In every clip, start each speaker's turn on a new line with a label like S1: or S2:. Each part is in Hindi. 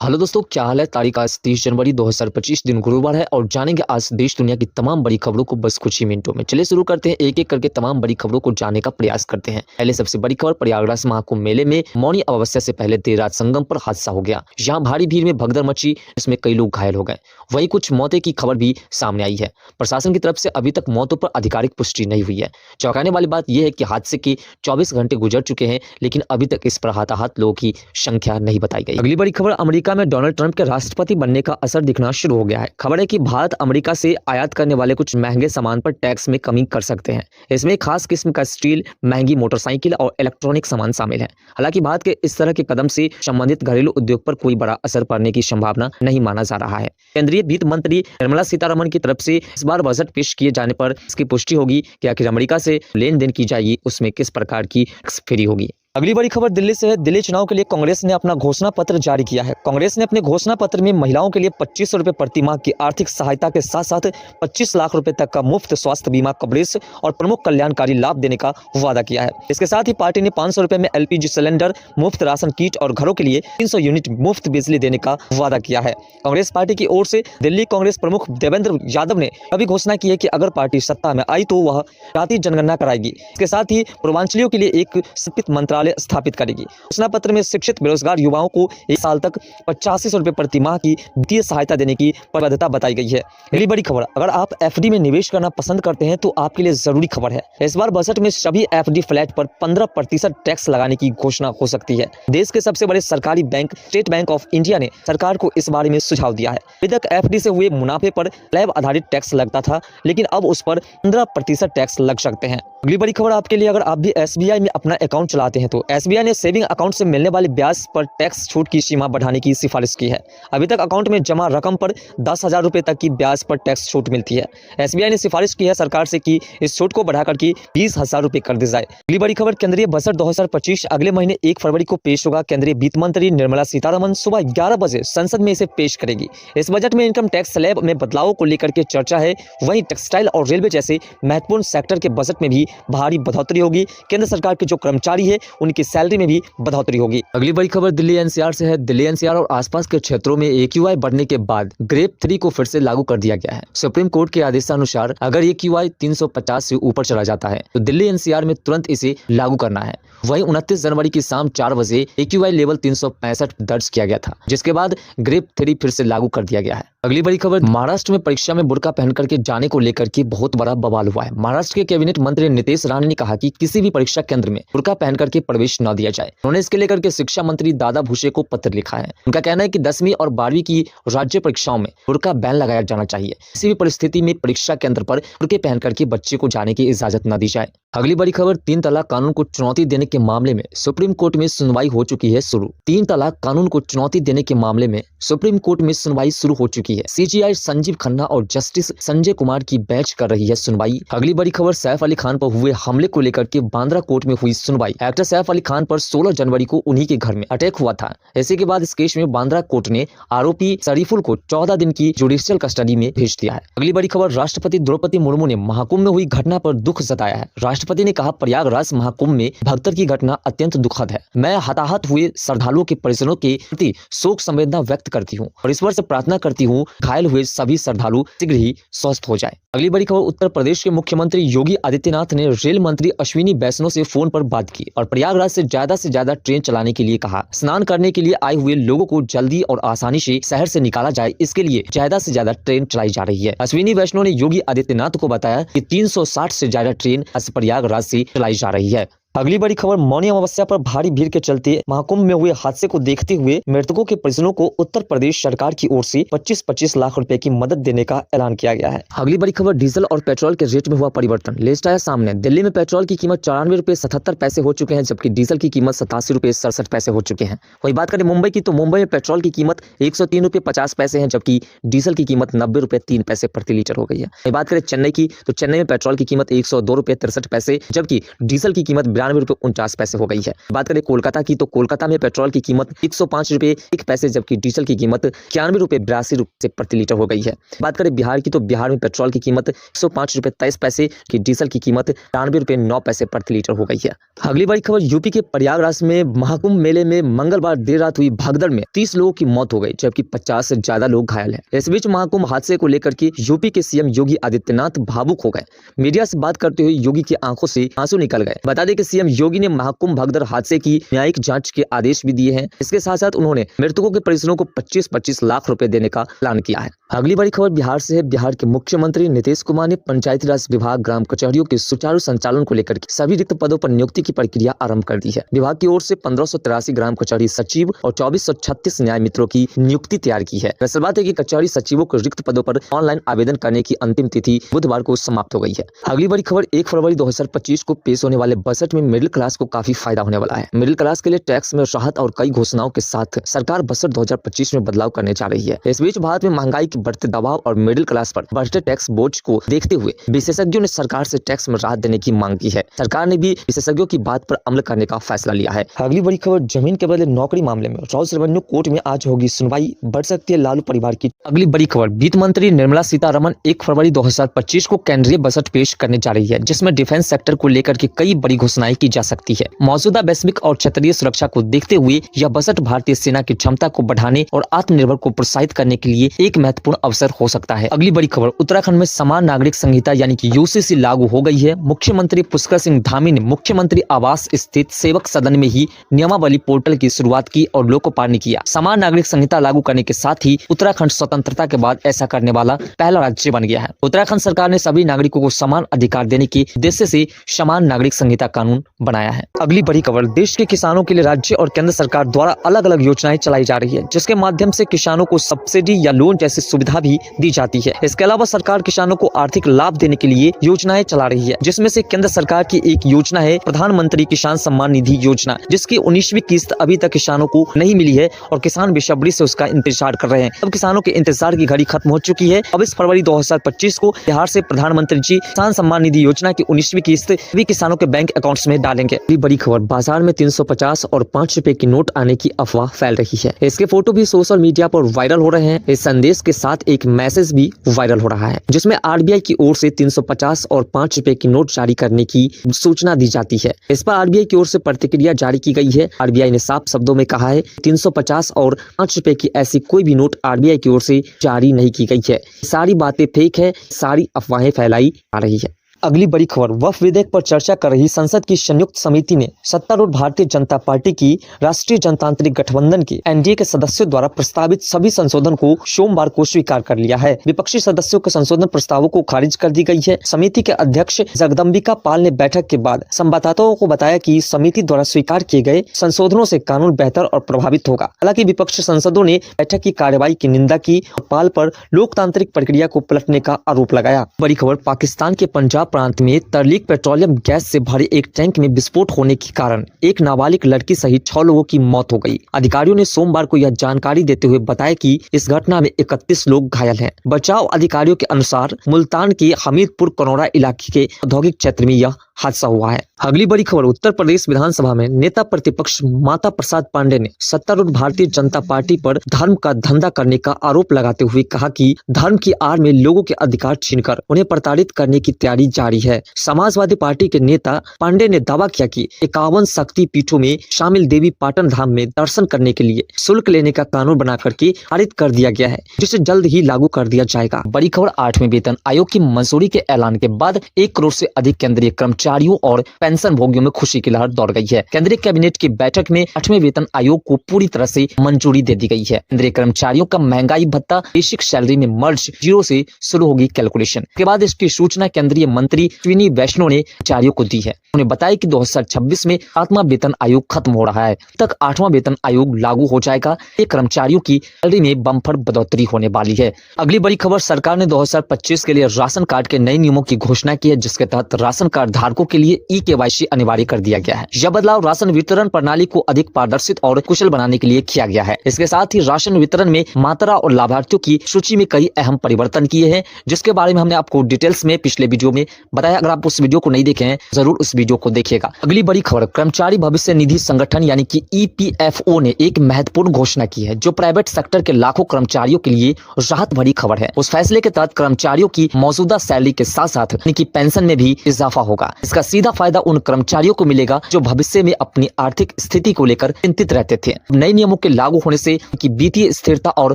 S1: हेलो दोस्तों, क्या हाल है। तारीख आज 30 जनवरी 2025 दिन गुरुवार है और जानेंगे आज देश दुनिया की तमाम बड़ी खबरों को बस कुछ ही मिनटों में। चलिए शुरू करते हैं, एक एक करके तमाम बड़ी खबरों को जानने का प्रयास करते हैं। पहले सबसे बड़ी खबर, प्रयागराज महाकुंभ मेले में मौनी अमावस्या से पहले देर रात संगम पर हादसा हो गया। यहाँ भारी भीड़ में भगदड़ मची, इसमें कई लोग घायल हो गए। वहीं कुछ मौतें की खबर भी सामने आई है। प्रशासन की तरफ से अभी तक मौतों पर आधिकारिक पुष्टि नहीं हुई है। चौंकाने वाली बात यह है कि हादसे के 24 घंटे गुजर चुके हैं, लेकिन अभी तक इस पर हताहत लोगों की संख्या नहीं बताई गई। अगली बड़ी खबर, अमेरिका में डोनाल्ड ट्रंप के राष्ट्रपति बनने का असर दिखना शुरू हो गया है। खबर है कि भारत अमेरिका से आयात करने वाले कुछ महंगे सामान पर टैक्स में कमी कर सकते हैं। इसमें खास किस्म का स्टील, महंगी मोटरसाइकिल और इलेक्ट्रॉनिक सामान शामिल है। हालांकि भारत के इस तरह के कदम से संबंधित घरेलू उद्योग पर कोई बड़ा असर पड़ने की संभावना नहीं माना जा रहा है। केंद्रीय वित्त मंत्री निर्मला सीतारमण की तरफ से इस बार बजट पेश किए जाने पर इसकी पुष्टि होगी कि आखिर अमेरिका से लेन देन की जाएगी उसमें किस प्रकार की टैक्स फ्री होगी। अगली बड़ी खबर दिल्ली से है। दिल्ली चुनाव के लिए कांग्रेस ने अपना घोषणा पत्र जारी किया है। कांग्रेस ने अपने घोषणा पत्र में महिलाओं के लिए 2500 रुपए प्रति माह की आर्थिक सहायता के साथ साथ 25 लाख रुपए तक का मुफ्त स्वास्थ्य बीमा कवरेज और प्रमुख कल्याणकारी लाभ देने का वादा किया है। इसके साथ ही पार्टी ने 500 रुपए में एलपीजी सिलेंडर, मुफ्त राशन किट और घरों के लिए 300 यूनिट मुफ्त बिजली देने का वादा किया है। कांग्रेस पार्टी की ओर से दिल्ली कांग्रेस प्रमुख देवेंद्र यादव ने अभी घोषणा की है कि अगर पार्टी सत्ता में आई तो वह जाति जनगणना कराएगी। इसके साथ ही पूर्वांचलियों के लिए एक समर्पित मंत्रालय स्थापित करेगी। घोषणा पत्र में शिक्षित बेरोजगार युवाओं को 1 साल तक 8500 रुपए प्रति माह की वित्तीय सहायता देने की प्रतिबद्धता बताई गई है। अगली बड़ी खबर, अगर आप एफडी में निवेश करना पसंद करते हैं तो आपके लिए जरूरी खबर है। इस बार बजट में सभी एफडी फ्लैट पर 15% टैक्स लगाने की घोषणा हो सकती है। देश के सबसे बड़े सरकारी bank state bank of India ने सरकार को इस बारे में सुझाव दिया है। अभी तक एफडी से हुए मुनाफे पर स्लैब आधारित टैक्स लगता था, लेकिन अब उस पर 15% टैक्स लग सकते हैं। अगली बड़ी खबर आपके लिए, अगर आप भी एसबीआई में अपना अकाउंट चलाते हैं तो एसबीआई ने सेविंग अकाउंट से मिलने वाले ब्याज पर टैक्स छूट की सीमा बढ़ाने की सिफारिश की है। अभी तक अकाउंट में जमा रकम पर 10,000 रुपए तक की ब्याज पर टैक्स छूट मिलती है। एसबीआई ने सिफारिश की है सरकार से कि इस छूट को बढ़ाकर के 20,000 रुपए कर दी जाए। अगली बड़ी खबर, केंद्रीय बजट 2025 अगले महीने 1 फरवरी को पेश होगा। केंद्रीय वित्त मंत्री निर्मला सीतारमण सुबह 11 बजे संसद में इसे पेश करेगी। इस बजट में इनकम टैक्स स्लैब में बदलावों को लेकर के चर्चा है। वहीं टेक्सटाइल और रेलवे जैसे महत्वपूर्ण सेक्टर के बजट में भी भारी बढ़ोतरी होगी। केंद्र सरकार के जो कर्मचारी है उनकी सैलरी में भी बढ़ोतरी होगी। अगली बड़ी खबर दिल्ली एनसीआर से है। दिल्ली एनसीआर और आसपास के क्षेत्रों में एक्यूआई बढ़ने के बाद ग्रेड 3 को फिर से लागू कर दिया गया है। सुप्रीम कोर्ट के आदेशानुसार अगर एक्यूआई 350 से ऊपर चला जाता है तो दिल्ली एनसीआर में तुरंत इसे लागू करना है। वहीं 29 जनवरी की शाम 4 बजे एक्यूआई लेवल 365 दर्ज किया गया था, जिसके बाद ग्रेड 3 फिर से लागू कर दिया गया है। अगली बड़ी खबर, महाराष्ट्र में परीक्षा में बुर्का पहन करके जाने को लेकर के बहुत बड़ा बवाल हुआ है। महाराष्ट्र के कैबिनेट मंत्री नीतीश राणे ने कहा कि किसी भी परीक्षा केंद्र में बुर्का पहन करके प्रवेश न दिया जाए। उन्होंने इसके लेकर के शिक्षा मंत्री दादा भूसे को पत्र लिखा है। उनका कहना है कि 10वीं और 12वीं की राज्य परीक्षाओं में बुर्का बैन लगाया जाना चाहिए। किसी भी परिस्थिति में परीक्षा केंद्र पर बुर्के पहन करके बच्चे को जाने की इजाजत न दी जाए। अगली बड़ी खबर, 3 तलाक कानून को चुनौती देने के मामले में सुप्रीम कोर्ट में सुनवाई हो चुकी है शुरू। 3 तलाक कानून को चुनौती देने के मामले में सुप्रीम कोर्ट में सुनवाई शुरू हो चुकी है। सीजीआई संजीव खन्ना और जस्टिस संजय कुमार की बेंच कर रही है सुनवाई। अगली बड़ी खबर, सैफ अली खान पर हुए हमले को लेकर के बांद्रा कोर्ट में हुई सुनवाई। एक्टर सैफ अली खान पर 16 जनवरी को उन्हीं के घर में अटैक हुआ था। ऐसे के बाद इस केस में बांद्रा कोर्ट ने आरोपी शरीफुल को 14 दिन की जुडिशियल कस्टडी में भेज दिया है। अगली बड़ी खबर, राष्ट्रपति द्रौपदी मुर्मू ने महाकुंभ में हुई घटना पर दुख जताया है। राष्ट्रपति ने कहा, प्रयागराज महाकुंभ में भगदड़ की घटना अत्यंत दुखद है। मैं हताहत हुए श्रद्धालुओं के परिजनों के प्रति शोक संवेदना व्यक्त करती हूँ और ईश्वर से प्रार्थना करती हूँ घायल हुए सभी श्रद्धालु शीघ्र ही स्वस्थ हो जाए। अगली बड़ी खबर, उत्तर प्रदेश के मुख्यमंत्री योगी आदित्यनाथ ने रेल मंत्री अश्विनी वैष्णव से फोन पर बात की और प्रयागराज से ज्यादा ट्रेन चलाने के लिए कहा। स्नान करने के लिए आए हुए लोगों को जल्दी और आसानी से शहर से निकाला जाए, इसके लिए ज्यादा से ज्यादा ट्रेन चलाई जा रही है। अश्विनी वैष्णव ने योगी आदित्यनाथ को बताया कि 360 से ज्यादा ट्रेन प्रयागराज से चलाई जा रही है। अगली बड़ी खबर, मौनी अमावस्या पर भारी भीड़ के चलते महाकुंभ में हुए हादसे को देखते हुए मृतकों के परिजनों को उत्तर प्रदेश सरकार की ओर से 25-25 लाख रुपए की मदद देने का ऐलान किया गया है। अगली बड़ी खबर, डीजल और पेट्रोल के रेट में हुआ परिवर्तन। लिस्ट आया सामने। दिल्ली में पेट्रोल की कीमत 94 रुपए 77 पैसे हो चुके हैं, जबकि डीजल की कीमत 87 रुपए 67 पैसे हो चुके हैं। वही बात करें मुंबई की तो मुंबई में पेट्रोल की कीमत 103 रुपए 50 पैसे है, जबकि डीजल की कीमत 90 रुपए 3 पैसे प्रति लीटर हो गई है। वही बात करें चेन्नई की तो चेन्नई में पेट्रोल की कीमत 102 रुपए 63 पैसे, जबकि डीजल की कीमत ₹93.49 हो गई है। बात करें कोलकाता की, तो कोलकाता में पेट्रोल की कीमत ₹105.01, जबकि डीजल की कीमत ₹91.82 प्रति लीटर हो गई है। बात करें बिहार की, तो बिहार में पेट्रोल की कीमत ₹105.23 की, डीजल की कीमत ₹93.09 प्रति लीटर हो गई है। अगली बड़ी खबर, यूपी के प्रयागराज में महाकुंभ मेले में मंगलवार देर रात हुई भगदड़ में 30 लोगों की मौत हो गई, जबकि 50 से ज्यादा लोग घायल हैं। इस बीच महाकुंभ हादसे को लेकर के यूपी के सीएम योगी आदित्यनाथ भावुक हो गए। मीडिया से बात करते हुए योगी की आंखों से आंसू निकल गए। बता दें कि सीएम योगी ने महाकुंभ भगदड़ हादसे की न्यायिक जांच के आदेश भी दिए हैं। इसके साथ साथ उन्होंने मृतकों के परिजनों को 25-25 लाख रुपए देने का ऐलान किया है। अगली बड़ी खबर बिहार से है। बिहार के मुख्यमंत्री नीतीश कुमार ने पंचायती राज विभाग ग्राम कचहरियों के सुचारू संचालन को लेकर सभी रिक्त पदों पर नियुक्ति की प्रक्रिया आरंभ कर दी है। विभाग की ओर से 1583 ग्राम कचहरी सचिव और 2436 न्याय मित्रों की नियुक्ति तैयार की है। वैसे बात है कि कचहरी सचिवों को रिक्त पदों पर ऑनलाइन आवेदन करने की अंतिम तिथि बुधवार को समाप्त हो गई है। अगली बड़ी खबर, 1 फरवरी 2025 को पेश होने वाले बजट में मिडिल क्लास को काफी फायदा होने वाला है। मिडिल क्लास के लिए टैक्स में राहत और कई घोषणाओं के साथ सरकार बजट 2025 में बदलाव करने जा रही है। इस बीच भारत में महंगाई के बढ़ते दबाव और मिडिल क्लास पर बढ़ते टैक्स बोझ को देखते हुए विशेषज्ञों ने सरकार से टैक्स में राहत देने की मांग की है। सरकार ने भी विशेषज्ञों की बात पर अमल करने का फैसला लिया है। अगली बड़ी खबर, जमीन के बदले नौकरी मामले में राउस रेवेन्यू कोर्ट में आज होगी सुनवाई, बढ़ सकती है लालू परिवार की। अगली बड़ी खबर, वित्त मंत्री निर्मला सीतारमण 1 फरवरी 2025 को केंद्रीय बजट पेश करने जा रही है, जिसमें डिफेंस सेक्टर को लेकर के कई बड़ी घोषणाएं की जा सकती है। मौजूदा वैश्विक और क्षेत्रीय सुरक्षा को देखते हुए यह बजट भारतीय सेना की क्षमता को बढ़ाने और आत्मनिर्भर को प्रोत्साहित करने के लिए एक महत्वपूर्ण अवसर हो सकता है। अगली बड़ी खबर, उत्तराखंड में समान नागरिक संहिता यानी कि यूसीसी लागू हो गई है। मुख्यमंत्री पुष्कर सिंह धामी ने मुख्यमंत्री आवास स्थित सेवक सदन में ही नियमावली पोर्टल की शुरुआत की और लोकोपार्जन किया। समान नागरिक संहिता लागू करने के साथ ही उत्तराखंड स्वतंत्रता के बाद ऐसा करने वाला पहला राज्य बन गया है। उत्तराखंड सरकार ने सभी नागरिकों को समान अधिकार देने के उद्देश्य से समान नागरिक संहिता कानून बनाया है। अगली बड़ी खबर, देश के किसानों के लिए राज्य और केंद्र सरकार द्वारा अलग अलग योजनाएं चलाई जा रही है, जिसके माध्यम से किसानों को सब्सिडी या लोन जैसी सुविधा भी दी जाती है। इसके अलावा सरकार किसानों को आर्थिक लाभ देने के लिए योजनाएं चला रही है, जिसमें से केंद्र सरकार की एक योजना है प्रधानमंत्री किसान सम्मान निधि योजना, जिसकी 19वीं किस्त अभी तक किसानों को नहीं मिली है और किसान बेसब्री से उसका इंतजार कर रहे हैं। अब किसानों के इंतजार की घड़ी खत्म हो चुकी है। अब इस फरवरी 2025 को बिहार से प्रधानमंत्री जी किसान सम्मान निधि योजना की 19वीं किस्त भी किसानों के बैंक अकाउंट्स में डालेंगे। बड़ी खबर, बाजार में 350 और 5 रुपए की नोट आने की अफवाह फैल रही है। इसके फोटो भी सोशल मीडिया पर वायरल हो रहे हैं। इस संदेश के साथ एक मैसेज भी वायरल हो रहा है, जिसमें आरबीआई की ओर से 350 और 5 रुपए की नोट जारी करने की सूचना दी जाती है। इस पर आरबीआई की ओर से प्रतिक्रिया जारी की गई है। आरबीआई ने साफ शब्दों में कहा है 350 और 5 रुपए की ऐसी कोई भी नोट आरबीआई की ओर से जारी नहीं की गई है। सारी बातें फेक है, सारी अफवाहें फैलाई जा रही है। अगली बड़ी खबर, वक्फ विधेयक पर चर्चा कर रही संसद की संयुक्त समिति ने सत्तारूढ़ भारतीय जनता पार्टी की राष्ट्रीय जनतांत्रिक गठबंधन के एनडीए के सदस्यों द्वारा प्रस्तावित सभी संशोधन को सोमवार को स्वीकार कर लिया है। विपक्षी सदस्यों के संशोधन प्रस्तावों को खारिज कर दी गई है। समिति के अध्यक्ष जगदम्बिका पाल ने बैठक के बाद संवाददाताओं को बताया कि समिति द्वारा स्वीकार किए गए संशोधनों से कानून बेहतर और प्रभावित होगा। हालांकि विपक्षी सांसदों ने बैठक की कार्यवाही की निंदा की और पाल पर लोकतांत्रिक प्रक्रिया को पलटने का आरोप लगाया। बड़ी खबर, पाकिस्तान के पंजाब प्रांत में तरलीक पेट्रोलियम गैस से भरे एक टैंक में विस्फोट होने के कारण एक नाबालिग लड़की सहित 6 लोगों की मौत हो गई। अधिकारियों ने सोमवार को यह जानकारी देते हुए बताया कि इस घटना में 31 लोग घायल हैं। बचाव अधिकारियों के अनुसार मुल्तान के हमीदपुर कनौरा इलाके के औद्योगिक क्षेत्र में यह हादसा हुआ है। अगली बड़ी खबर, उत्तर प्रदेश विधानसभा में नेता प्रतिपक्ष माता प्रसाद पांडे ने सत्तारूढ़ भारतीय जनता पार्टी पर धर्म का धंधा करने का आरोप लगाते हुए कहा कि धर्म की आड़ में लोगों के अधिकार छीनकर उन्हें प्रताड़ित करने की तैयारी जारी है। समाजवादी पार्टी के नेता पांडे ने दावा किया कि 51 शक्ति पीठों में शामिल देवी पाटन धाम में दर्शन करने के लिए शुल्क लेने का कानून बना करके पारित कर दिया गया है, जिसे जल्द ही लागू कर दिया जाएगा। बड़ी खबर, 8वें वेतन आयोग की मंजूरी के ऐलान के बाद 1 करोड़ से अधिक केंद्रीय कर्मचारियों और पेंशन भोगियों में खुशी की लहर दौड़ गई है। केंद्रीय कैबिनेट की बैठक में 8वें वेतन आयोग को पूरी तरह से मंजूरी दे दी गई है। केंद्रीय कर्मचारियों का महंगाई भत्ता बेसिक सैलरी में मर्ज 0 से शुरू होगी कैलकुलेशन। के बाद इसकी सूचना केंद्रीय मंत्री अश्विनी वैष्णव ने कर्मचारियों को दी है। उन्हें बताया कि 2026 में 7वां वेतन आयोग खत्म हो रहा है, तक 8वां वेतन आयोग लागू हो जाएगा। ये कर्मचारियों की सैलरी में बम्पर बढ़ोतरी होने वाली है। अगली बड़ी खबर, सरकार ने 2025 के लिए राशन कार्ड के नए नियमों की घोषणा की है, जिसके तहत राशन कार्ड धारकों के लिए ई-केवाईसी अनिवार्य कर दिया गया है। यह बदलाव राशन वितरण प्रणाली को अधिक पारदर्शित और कुशल बनाने के लिए किया गया है। इसके साथ ही राशन वितरण में मात्रा और लाभार्थियों की सूची में कई अहम परिवर्तन किए हैं, जिसके बारे में हमने आपको डिटेल्स में पिछले वीडियो में बताया। अगर आप उस वीडियो को नहीं देखे हैं जरूर उस वीडियो को देखिएगा। अगली बड़ी खबर, कर्मचारी भविष्य निधि संगठन यानी कि EPFO ने एक महत्वपूर्ण घोषणा की है जो प्राइवेट सेक्टर के लाखों कर्मचारियों के लिए राहत भरी खबर है। उस फैसले के तहत कर्मचारियों की मौजूदा सैलरी के साथ साथ यानी कि पेंशन में भी इजाफा होगा। इसका सीधा फायदा उन कर्मचारियों को मिलेगा जो भविष्य में अपनी आर्थिक स्थिति को लेकर चिंतित रहते थे। नए नियमों के लागू होने से वित्तीय स्थिरता और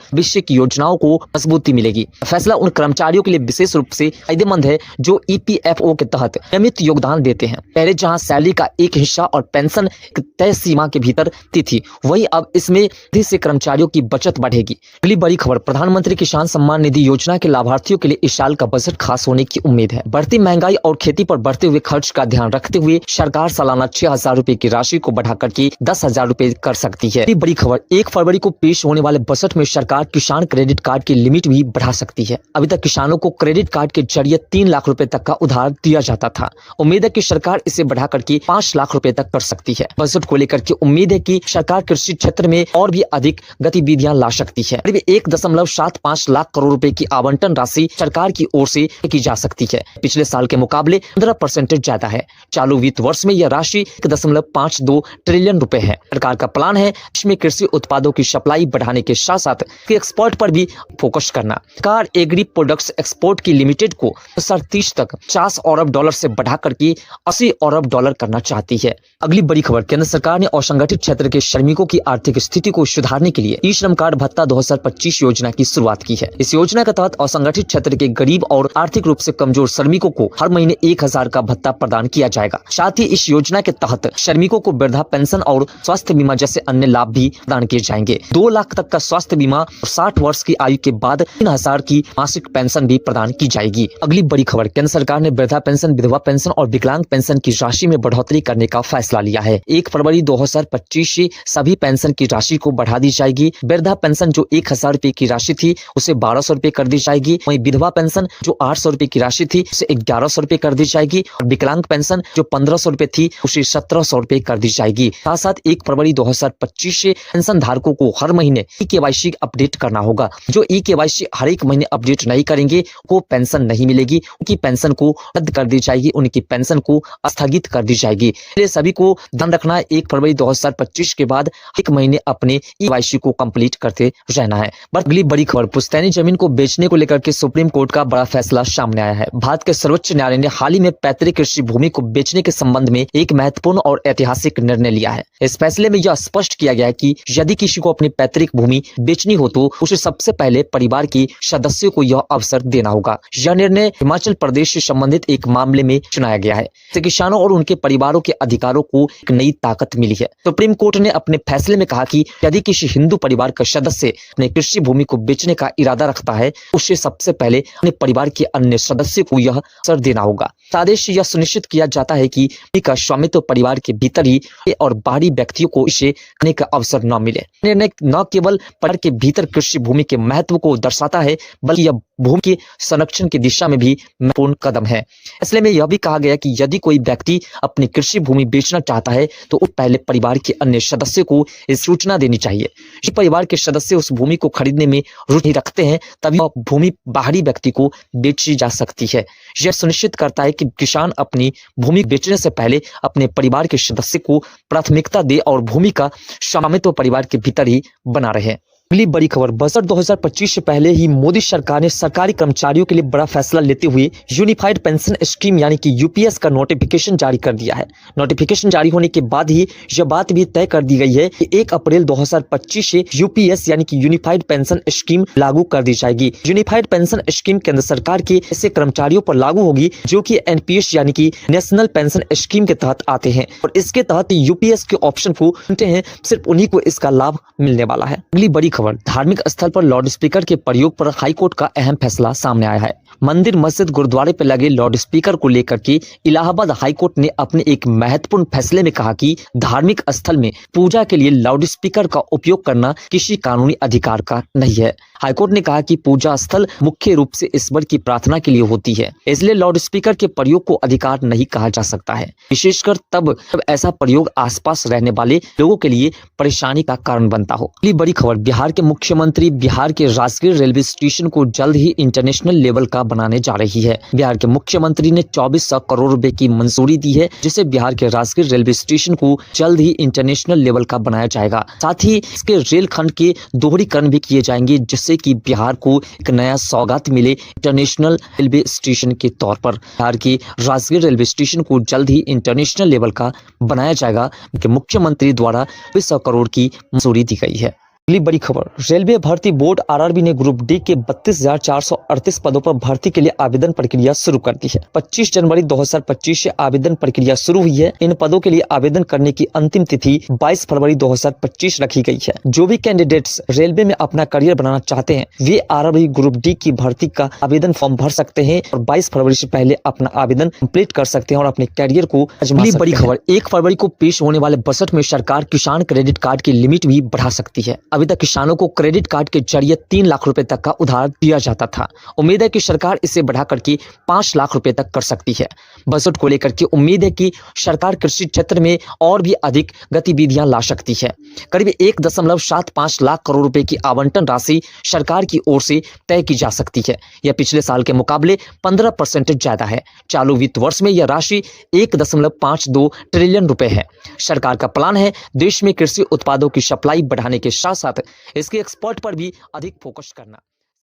S1: भविष्य की योजनाओं को मजबूती मिलेगी। फैसला उन कर्मचारियों के लिए विशेष रूप से फायदेमंद है जो EPFO के तहत नियमित योगदान देते हैं। पहले जहां सैलरी का एक हिस्सा और पेंशन एक तय सीमा के भीतर थी, वहीं अब इसमें तेजी से कर्मचारियों की बचत बढ़ेगी। अगली बड़ी खबर, प्रधानमंत्री किसान सम्मान निधि योजना के लाभार्थियों के लिए इस साल का बजट खास होने की उम्मीद है। बढ़ती महंगाई और खेती पर बढ़ते हुए खर्च का ध्यान रखते हुए सरकार सालाना 6,000 रुपए की राशि को बढ़ाकर के 10,000 रुपए कर सकती है। बड़ी खबर, 1 फरवरी को पेश होने वाले बजट में सरकार किसान क्रेडिट कार्ड की लिमिट भी बढ़ा सकती है। अभी तक किसानों को क्रेडिट कार्ड के जरिए 3 लाख रुपए तक का उधार दिया जाता था। उम्मीद है कि सरकार इसे बढ़ाकर के 5 लाख रुपए तक कर सकती है। बजट को लेकर के उम्मीद है कि सरकार कृषि क्षेत्र में और भी अधिक गतिविधियां ला सकती है। 1.75 लाख करोड़ रुपए की आवंटन राशि सरकार की ओर से की जा सकती है। पिछले साल के मुकाबले 15% ज्यादा है। चालू वित्त वर्ष में यह राशि 1.52 ट्रिलियन रुपए है। सरकार का प्लान है इसमें कृषि उत्पादों की सप्लाई बढ़ाने के साथ साथ एक्सपोर्ट पर भी फोकस करना। सरकार एग्री प्रोडक्ट्स एक्सपोर्ट की लिमिटेड को 2030 तक $50 अरब से बढ़ाकर के $80 अरब करना चाहती है। अगली बड़ी खबर, केंद्र सरकार ने असंगठित क्षेत्र के श्रमिकों की आर्थिक स्थिति को सुधारने के लिए ई-श्रम कार्ड भत्ता 2025 योजना की शुरुआत की है। इस योजना के तहत असंगठित क्षेत्र के गरीब और आर्थिक रूप से कमजोर श्रमिकों को हर महीने 1,000 का भत्ता प्रदान किया जाएगा। साथ ही इस योजना के तहत श्रमिकों को वृद्धा पेंशन और स्वास्थ्य बीमा जैसे अन्य लाभ भी प्रदान किए जाएंगे। 2 लाख तक का स्वास्थ्य बीमा और 60 वर्ष की आयु के बाद 3,000 की मासिक पेंशन भी प्रदान की जाएगी। अगली बड़ी खबर, केंद्र सरकार ने वृद्धा पेंशन, विधवा पेंशन और विकलांग पेंशन की राशि में बढ़ोतरी करने का फैसला लिया है। 1 फरवरी 2025 से सभी पेंशन की राशि को बढ़ा दी जाएगी। वृद्धा पेंशन जो 1,000 रुपए की राशि थी उसे 1,200 रुपए कर दी जाएगी। वहीं विधवा पेंशन जो 800 रुपए की राशि थी उसे 1,100 रुपए कर दी जाएगी और विकलांग पेंशन जो 1,500 रुपए थी उसे 1,700 रुपए कर दी जाएगी। साथ साथ 1 फरवरी 2025 से पेंशन धारकों को हर महीने EKYC अपडेट करना होगा। जो EKYC हर एक महीने अपडेट नहीं करेंगे को पेंशन नहीं मिलेगी, उनकी पेंशन को रद्द कर दी जाएगी, उनकी पेंशन को स्थगित कर दी जाएगी। इसलिए सभी को ध्यान रखना है 1 फरवरी 2025 के बाद एक महीने अपने EKYC को कंप्लीट करते रहना है। अगली बड़ी खबर, पुश्तैनी जमीन को बेचने को लेकर के सुप्रीम कोर्ट का बड़ा फैसला सामने आया है। भारत के सर्वोच्च न्यायालय ने हाल ही में पैतृक कृषि भूमि को बेचने के संबंध में एक महत्वपूर्ण और ऐतिहासिक निर्णय लिया है। इस फैसले में यह स्पष्ट किया गया है कि यदि किसी को अपनी पैतृक भूमि बेचनी हो तो उसे सबसे पहले परिवार के सदस्यों को यह अवसर देना होगा। यह निर्णय हिमाचल प्रदेश से संबंधित एक मामले में सुनाया गया है। इससे किसानों और उनके परिवारों के अधिकारों को एक नई ताकत मिली है। सुप्रीम कोर्ट ने अपने फैसले में कहा कि यदि किसी हिंदू परिवार का सदस्य अपने कृषि भूमि को बेचने का इरादा रखता है उसे सबसे पहले अपने परिवार के अन्य सदस्य को यह अवसर देना होगा। आदेश से यह सुनिश्चित किया जाता है कि भूमि का स्वामित्व परिवार के भीतर ही और बाहरी व्यक्तियों को इसे करने का अवसर न मिले। निर्णय न केवल परिवार के भीतर कृषि भूमि के महत्व को दर्शाता है बल्कि यह भूमि के संरक्षण की दिशा में भी महत्वपूर्ण कदम है। इसलिए में यह भी कहा गया कि यदि कोई व्यक्ति अपनी कृषि भूमि बेचना चाहता है तो उस पहले परिवार के अन्य सदस्य को इस सूचना देनी चाहिए। यदि परिवार के सदस्य उस भूमि को खरीदने में रुचि रखते हैं तभी वह भूमि बाहरी व्यक्ति को बेची जा सकती है। यह सुनिश्चित करता है कि किसान अपनी भूमि बेचने से पहले अपने परिवार के सदस्य को प्राथमिकता दे और भूमि का स्वामित्व परिवार के भीतर ही बना रहे। अगली बड़ी खबर, बजट 2025 से पहले ही मोदी सरकार ने सरकारी कर्मचारियों के लिए बड़ा फैसला लेते हुए यूनिफाइड पेंशन स्कीम यानी कि यूपीएस का नोटिफिकेशन जारी कर दिया है। नोटिफिकेशन जारी होने के बाद ही यह बात भी तय कर दी गई है कि 1 अप्रैल 2025 से यूपीएस यानी कि यूनिफाइड पेंशन स्कीम लागू कर दी जाएगी। यूनिफाइड पेंशन स्कीम केंद्र सरकार के ऐसे कर्मचारियों पर लागू होगी जो कि एनपीएस यानी कि नेशनल पेंशन स्कीम के तहत आते हैं और इसके तहत यूपीएस के ऑप्शन को चुनते हैं, सिर्फ उन्हीं को इसका लाभ मिलने वाला है। अगली बड़ी खबर, धार्मिक स्थल पर लाउड स्पीकर के प्रयोग पर हाईकोर्ट का अहम फैसला सामने आया है। मंदिर, मस्जिद, गुरुद्वारे पर लगे लाउड स्पीकर को लेकर के इलाहाबाद हाईकोर्ट ने अपने एक महत्वपूर्ण फैसले में कहा कि धार्मिक स्थल में पूजा के लिए लाउड स्पीकर का उपयोग करना किसी कानूनी अधिकार का नहीं है। हाईकोर्ट ने कहा कि पूजा स्थल मुख्य रूप से ईश्वर की प्रार्थना के लिए होती है, इसलिए लाउड स्पीकर के प्रयोग को अधिकार नहीं कहा जा सकता है, विशेषकर तब जब ऐसा प्रयोग आसपास रहने वाले लोगों के लिए परेशानी का कारण बनता हो। अगली बड़ी खबर, बिहार बिहार के मुख्यमंत्री बिहार के राजगीर रेलवे स्टेशन को जल्द ही इंटरनेशनल लेवल का बनाने जा रही है। बिहार के मुख्यमंत्री ने 2400 करोड़ रुपए की मंजूरी दी है, जिसे बिहार के राजगीर रेलवे स्टेशन को जल्द ही इंटरनेशनल लेवल का बनाया जाएगा। साथ ही इसके रेलखंड के दोहरीकरण भी किए जाएंगे, जिससे कि बिहार को एक नया सौगात मिले इंटरनेशनल रेलवे स्टेशन के तौर पर। बिहार के राजगीर रेलवे स्टेशन को जल्द ही इंटरनेशनल लेवल का बनाया जाएगा। मुख्यमंत्री द्वारा 200 करोड़ की मंजूरी दी गई है। अगली बड़ी खबर, रेलवे भर्ती बोर्ड आरआरबी ने ग्रुप डी के 32,438 पदों पर भर्ती के लिए आवेदन प्रक्रिया शुरू कर दी है। 25 जनवरी 2025 से आवेदन प्रक्रिया शुरू हुई है। इन पदों के लिए आवेदन करने की अंतिम तिथि 22 फरवरी 2025 रखी गई है। जो भी कैंडिडेट्स रेलवे में अपना करियर बनाना चाहते हैं, वे आरआरबी ग्रुप डी की भर्ती का आवेदन फॉर्म भर सकते हैं और 22 फरवरी से पहले अपना आवेदन कंप्लीट कर सकते हैं और अपने करियर को आजमा सकते हैं। बड़ी खबर, 1 फरवरी को पेश होने वाले बजट में सरकार किसान क्रेडिट कार्ड की लिमिट भी बढ़ा सकती है। अभी तक किसानों को क्रेडिट कार्ड के जरिए 3 लाख रुपए तक का उधार दिया जाता था। उम्मीद है कि सरकार इसे बढ़ाकर के 5 लाख रुपए तक कर सकती है। बजट को लेकर के उम्मीद है कि सरकार कृषि क्षेत्र में और भी अधिक गतिविधियां ला सकती है। करीब 1.75 लाख करोड़ रुपए की आवंटन राशि सरकार की ओर से तय की जा सकती है। यह पिछले साल के मुकाबले 15% ज्यादा है। चालू वित्त वर्ष में यह राशि 1.52 ट्रिलियन रुपए है। सरकार का प्लान है देश में कृषि उत्पादों की सप्लाई बढ़ाने के साथ साथ इसके एक्सपोर्ट पर भी अधिक फोकस करना।